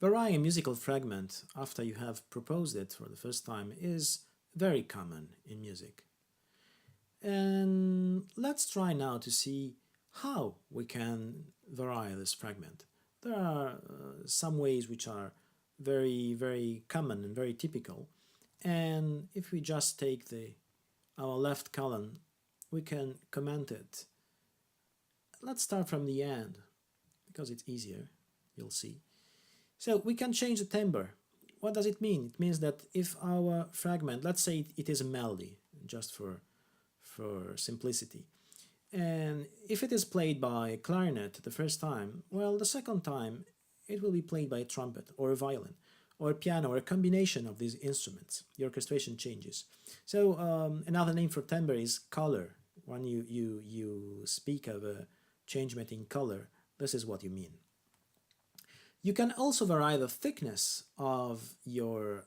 Varying a musical fragment after you have proposed it for the first time is very common in music. And let's try now to see how we can vary this fragment. There are some ways which are very common and very typical. And if we just take our left column, we can comment it. Let's start from the end, because it's easier, you'll see. So we can change the timbre. What does it mean? It means that if our fragment, let's say it is a melody, just for simplicity, and if it is played by a clarinet the first time, well, the second time it will be played by a trumpet or a violin or a piano or a combination of these instruments. The orchestration changes. So another name for timbre is color. When you speak of a changement in color, this is what you mean. You can also vary the thickness of your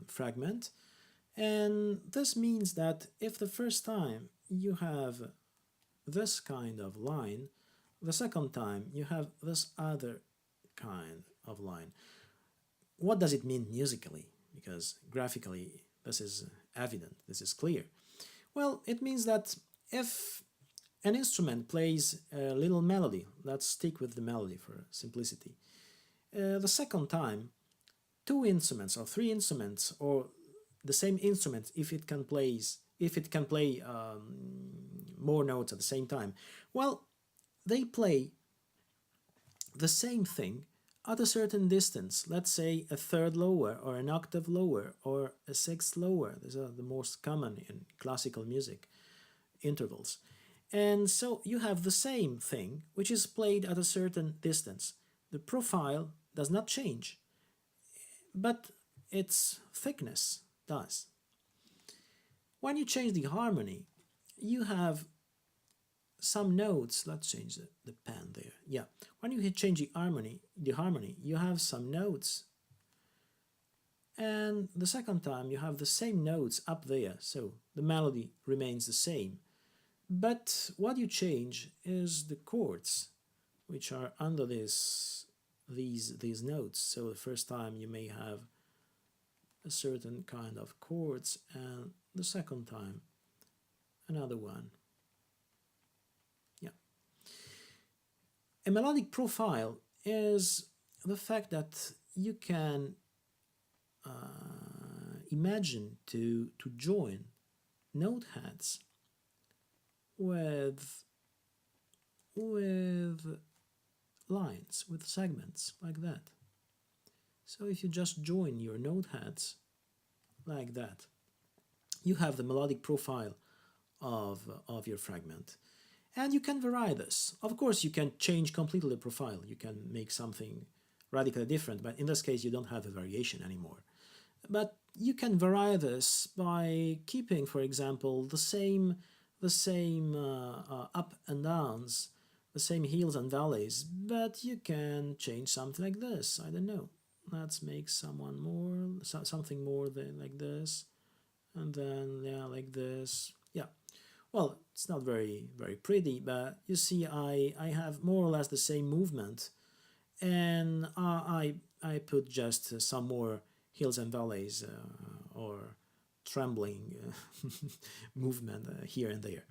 fragment, and this means that if the first time you have this kind of line, the second time you have this other kind of line. What does it mean musically? Because graphically this is evident, this is clear. Well, it means that if an instrument plays a little melody, let's stick with the melody for simplicity, the second time, two instruments or three instruments, or the same instrument, if it can play more notes at the same time, well, they play the same thing at a certain distance, let's say a third lower or an octave lower or a sixth lower. These are the most common in classical music intervals. And so you have the same thing, which is played at a certain distance. The profile does not change, but its thickness does. When you change the harmony, you have some notes. Let's change the pen there. Yeah, when you change the harmony, you have some notes, and the second time you have the same notes up there, so the melody remains the same. But what you change is the chords, which are under these notes. So the first time you may have a certain kind of chords, and the second time another one. Yeah. A melodic profile is the fact that you can imagine to join note heads with lines, with segments like that. So if you just join your note heads like that, you have the melodic profile of your fragment. And you can vary this. Of course, you can change completely the profile. You can make something radically different, but in this case you don't have a variation anymore. But you can vary this by keeping, for example, the same up and downs, the same hills and valleys, but you can change something like this. I don't know. Let's make something more like this, and then yeah, like this. Yeah. Well, it's not very pretty, but you see, I have more or less the same movement, and I put just some more hills and valleys or trembling movement here and there.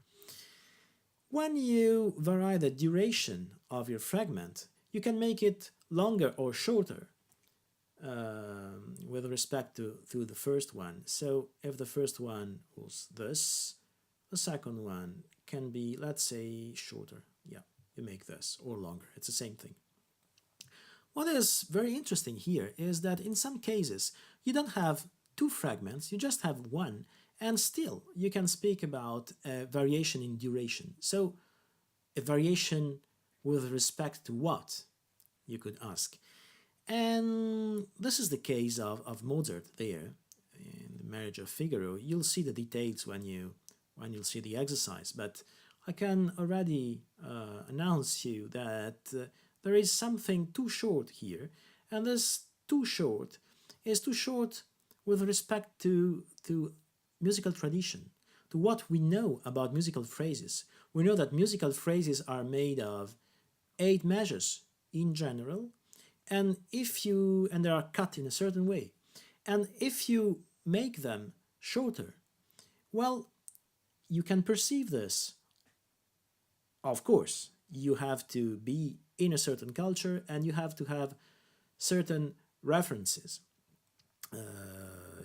When you vary the duration of your fragment, you can make it longer or shorter with respect to the first one. So if the first one was this, the second one can be, let's say, shorter. Yeah, you make this, or longer. It's the same thing. What is very interesting here is that in some cases you don't have two fragments, you just have one, and still you can speak about a variation in duration. So a variation with respect to what, you could ask. And this is the case of Mozart there in the Marriage of Figaro. You'll see the details when you'll see the exercise, but I can already announce you that there is something too short here, and this too short is too short with respect to musical tradition, to what we know about musical phrases. We know that musical phrases are made of 8 measures in general, and they are cut in a certain way, and if you make them shorter, well, you can perceive this. Of course, you have to be in a certain culture and you have to have certain references.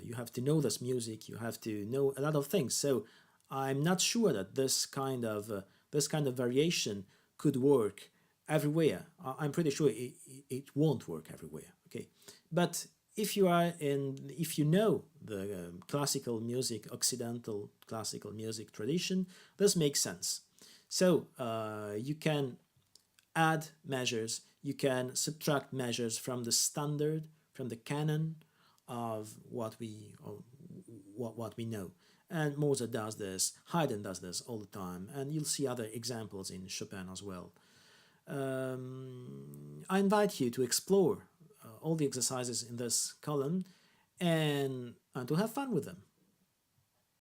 You have to know this music, you have to know a lot of things. So I'm not sure that this kind of variation could work everywhere. I'm pretty sure it won't work everywhere. Okay, but if you know the classical music, Occidental classical music tradition, this makes sense. So you can add measures, you can subtract measures from the standard, from the canon of what we know. And Mozart does this, Haydn does this all the time, and you'll see other examples in Chopin as well. I invite you to explore all the exercises in this column and to have fun with them.